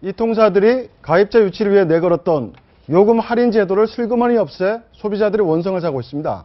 이 통사들이 가입자 유치를 위해 내걸었던 요금 할인 제도를 슬그머니 없애 소비자들의 원성을 사고 있습니다.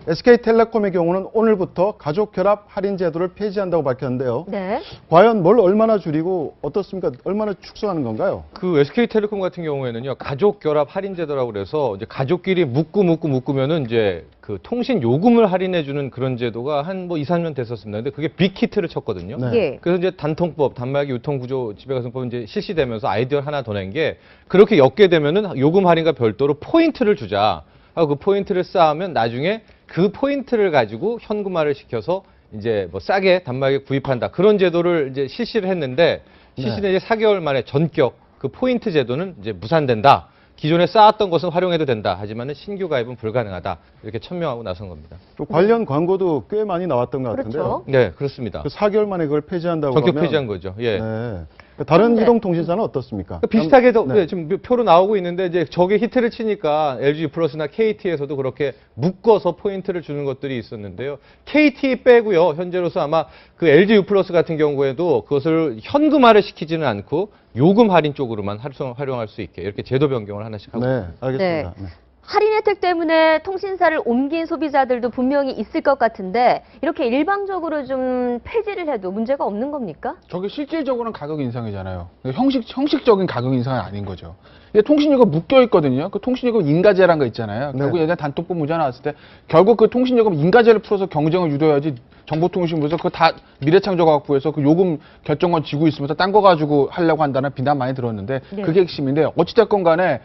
SK텔레콤의 경우는 오늘부터 가족결합 할인 제도를 폐지한다고 밝혔는데요. 네. 과연 뭘 얼마나 줄이고 어떻습니까? 얼마나 축소하는 건가요? 그 SK텔레콤 같은 경우에는요, 가족결합 할인 제도라고 그래서 이제 가족끼리 묶으면은 이제 그 통신 요금을 할인해주는 그런 제도가 한 뭐 2, 3년 됐었습니다. 근데 그게 빅히트를 쳤거든요. 네. 예. 그래서 이제 단통법, 단말기 유통구조 지배가성법 이제 실시되면서 아이디어를 하나 더 낸 게 그렇게 엮게 되면은 요금 할인과 별도로 포인트를 주자. 하고 그 포인트를 쌓으면 나중에 그 포인트를 가지고 현금화를 시켜서 이제 뭐 싸게 단말기 구입한다. 그런 제도를 이제 실시를 했는데 실시는 이제 4개월 만에 전격 그 포인트 제도는 이제 무산된다. 기존에 쌓았던 것은 활용해도 된다. 하지만은 신규 가입은 불가능하다. 이렇게 천명하고 나선 겁니다. 또 관련 광고도 꽤 많이 나왔던 것 같은데요. 그렇죠. 네, 그렇습니다. 그 4개월 만에 그걸 폐지한다고 전격 하면 폐지한 거죠. 예. 네. 다른 그런데- 이동통신사는 어떻습니까? 비슷하게도 네. 지금 표로 나오고 있는데 이제 저게 히트를 치니까 LG 플러스나 KT에서도 그렇게 묶어서 포인트를 주는 것들이 있었는데요. KT 빼고요. 현재로서 아마 그 LG U 플러스 같은 경우에도 그것을 현금화를 시키지는 않고 요금 할인 쪽으로만 활용할 수 있게 이렇게 제도 변경을 하나씩 하고 네, 있습니다. 알겠습니다. 네. 할인 혜택 때문에 통신사를 옮긴 소비자들도 분명히 있을 것 같은데 이렇게 일방적으로 좀 폐지를 해도 문제가 없는 겁니까? 저게 실질적으로는 가격 인상이잖아요. 형식적인 가격 인상은 아닌 거죠. 이게 통신요금 묶여 있거든요. 그 통신요금 인가제라는 거 있잖아요. 네. 결국 예전에 단톡법 문제 나왔을 때 결국 그 통신요금 인가제를 풀어서 경쟁을 유도해야지 정보통신부에서 그거 다 미래창조과학부에서 그 요금 결정권 쥐고 있으면서 딴 거 가지고 하려고 한다는 비난 많이 들었는데 네. 그게 핵심인데 어찌됐건 간에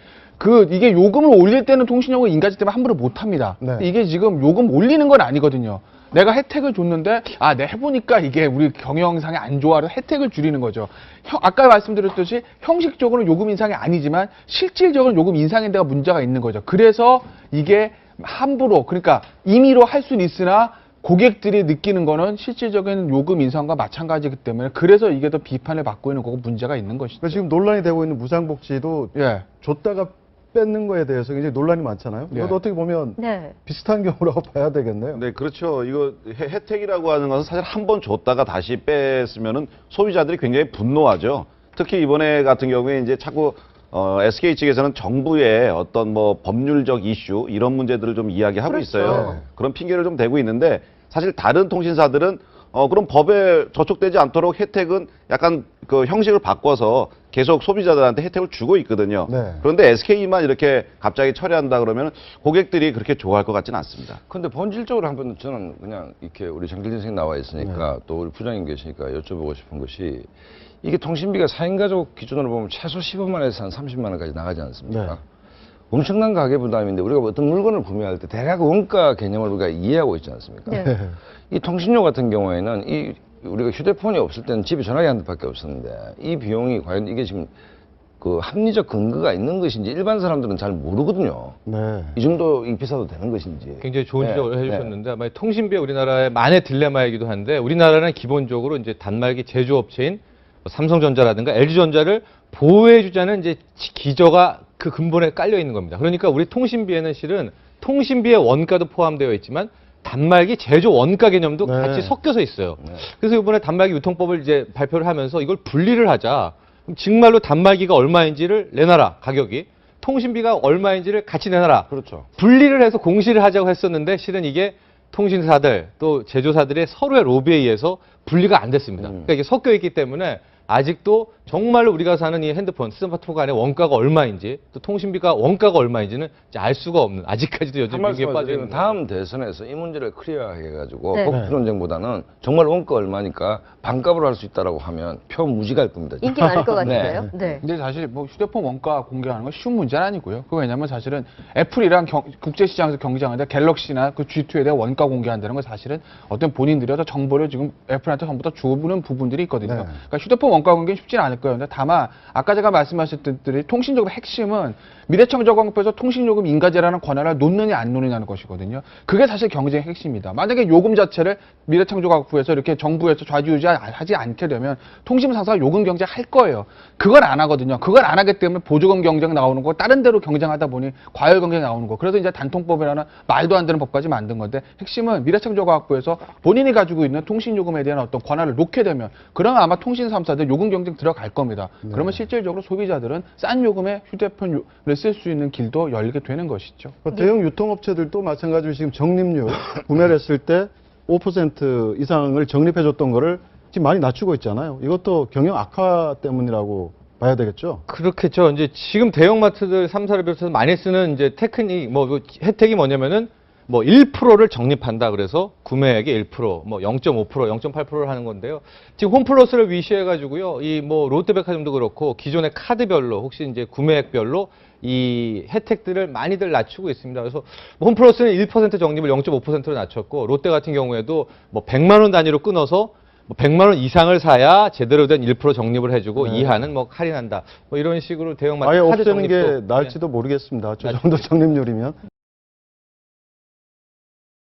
이게 요금을 올릴 때는 통신요금 인가제 때문에 함부로 못 합니다. 네. 이게 지금 요금 올리는 건 아니거든요. 내가 혜택을 줬는데 내가 해보니까 이게 우리 경영상에 안 좋아서 혜택을 줄이는 거죠. 아까 말씀드렸듯이 형식적으로는 요금 인상이 아니지만 실질적으로 요금 인상인 데가 문제가 있는 거죠. 그래서 이게 함부로 그러니까 임의로 할 수는 있으나 고객들이 느끼는 거는 실질적인 요금 인상과 마찬가지이기 때문에 그래서 이게 더 비판을 받고 있는 거고 문제가 있는 것이죠. 그러니까 지금 논란이 되고 있는 무상복지도 예. 줬다가 뺏는 거에 대해서 굉장히 논란이 많잖아요. 예. 이것도 어떻게 보면 네. 비슷한 경우라고 봐야 되겠네요. 네, 그렇죠. 이거 혜택이라고 하는 것은 사실 한 번 줬다가 다시 뺐으면은 소비자들이 굉장히 분노하죠. 특히 이번에 같은 경우에 이제 자꾸 SK 측에서는 정부의 어떤 뭐 법률적 이슈 이런 문제들을 좀 이야기하고 그렇죠. 있어요. 그런 핑계를 좀 대고 있는데 사실 다른 통신사들은 그럼 법에 저촉되지 않도록 혜택은 약간 그 형식을 바꿔서 계속 소비자들한테 혜택을 주고 있거든요. 네. 그런데 SK만 이렇게 갑자기 처리한다 그러면 고객들이 그렇게 좋아할 것 같지는 않습니다. 근데 본질적으로 한번 저는 그냥 이렇게 우리 장길진 선생님 나와 있으니까 또 우리 부장님 계시니까 여쭤보고 싶은 것이 이게 통신비가 4인 가족 기준으로 보면 최소 15만 원에서 한 30만 원까지 나가지 않습니까? 네. 엄청난 가계 부담인데 우리가 어떤 물건을 구매할 때 대략 원가 개념을 우리가 이해하고 있지 않습니까? 네. 이 통신료 같은 경우에는 우리가 휴대폰이 없을 때는 집에 전화기 한 대밖에 없었는데 이 비용이 과연 이게 지금 그 합리적 근거가 있는 것인지 일반 사람들은 잘 모르거든요. 네. 이 정도 비싸도 되는 것인지. 굉장히 좋은 네, 지적을 네. 해주셨는데 아마 통신비 우리나라의 만의 딜레마이기도 한데 우리나라는 기본적으로 이제 단말기 제조업체인 삼성전자라든가 LG전자를 보호해주자는 이제 기저가 그 근본에 깔려 있는 겁니다. 그러니까 우리 통신비에는 실은 통신비의 원가도 포함되어 있지만 단말기 제조 원가 개념도 네. 같이 섞여서 있어요. 네. 그래서 이번에 단말기 유통법을 이제 발표를 하면서 이걸 분리를 하자. 그럼 정말로 단말기가 얼마인지를 내놔라, 가격이. 통신비가 얼마인지를 같이 내놔라. 그렇죠. 분리를 해서 공시를 하자고 했었는데 실은 이게 통신사들 또 제조사들의 서로의 로비에 의해서 분리가 안 됐습니다. 그러니까 이게 섞여 있기 때문에 아직도 정말로 우리가 사는 이 핸드폰, 스마트폰 간의 원가가 얼마인지 또 통신비가 원가가 얼마인지는 이제 알 수가 없는 아직까지도 여전히 한 위기에 말씀 빠져 드리면 있는 다음 대선에서 이 문제를 클리어해가지고 네. 복지 논쟁보다는 정말 원가 얼마니까 반값으로 할 수 있다라고 하면 표 무지갈 겁니다. 인기 많을 것 같은데요. 네. 근데 사실 뭐 휴대폰 원가 공개하는 건 쉬운 문제는 아니고요. 그거 왜냐면 사실은 애플이랑 국제시장에서 경쟁하는데 갤럭시나 그 G2에 대한 원가 공개한다는 건 사실은 어떤 본인들이 어떤 정보를 지금 애플한테 전부 다 주는 부분들이 있거든요. 네. 그러니까 휴대폰 원가 공개는 쉽지는 않을 거예요. 근데 다만 아까 제가 말씀하셨던 들이 통신요금 핵심은 미래창조과학부에서 통신요금 인가제라는 권한을 놓느냐 안 놓느냐는 것이거든요. 그게 사실 경쟁의 핵심입니다. 만약에 요금 자체를 미래창조과학부에서 이렇게 정부에서 좌지우지하지 않게 되면 통신사가 요금 경쟁할 거예요. 그걸 안 하거든요. 그걸 안 하기 때문에 보조금 경쟁 나오는 거 다른 데로 경쟁하다 보니 과열 경쟁 나오는 거. 그래서 이제 단통법이라는 말도 안 되는 법까지 만든 건데 핵심은 미래창조과학부에서 본인이 가지고 있는 통신요금에 대한 어떤 권한을 놓게 되면 그러면 아마 통신 3사들이 회사들 요금 경쟁 들어갈 겁니다. 그러면 실질적으로 소비자들은 싼 요금에 휴대폰을 쓸 수 있는 길도 열게 되는 것이죠. 그 대형 유통업체들도 마찬가지로 지금 적립률 구매를 했을 때 5% 이상을 적립해줬던 거를 지금 많이 낮추고 있잖아요. 이것도 경영 악화 때문이라고 봐야 되겠죠. 그렇겠죠. 이제 지금 대형마트들 3사를 비롯해서 많이 쓰는 이제 테크닉, 혜택이 뭐냐면은 1%를 적립한다 그래서 구매액의 1%, 0.5%, 0.8%를 하는 건데요. 지금 홈플러스를 위시해가지고요. 이 롯데백화점도 그렇고 기존의 카드별로 혹시 이제 구매액별로 이 혜택들을 많이들 낮추고 있습니다. 그래서 홈플러스는 1% 적립을 0.5%로 낮췄고 롯데 같은 경우에도 100만 원 단위로 끊어서 100만 원 이상을 사야 제대로 된 1% 적립을 해주고 이하는 할인한다. 이런 식으로 대형마트 아예 카드 없애는 게 적립도, 나을지도 모르겠습니다. 저 정도 적립률이면.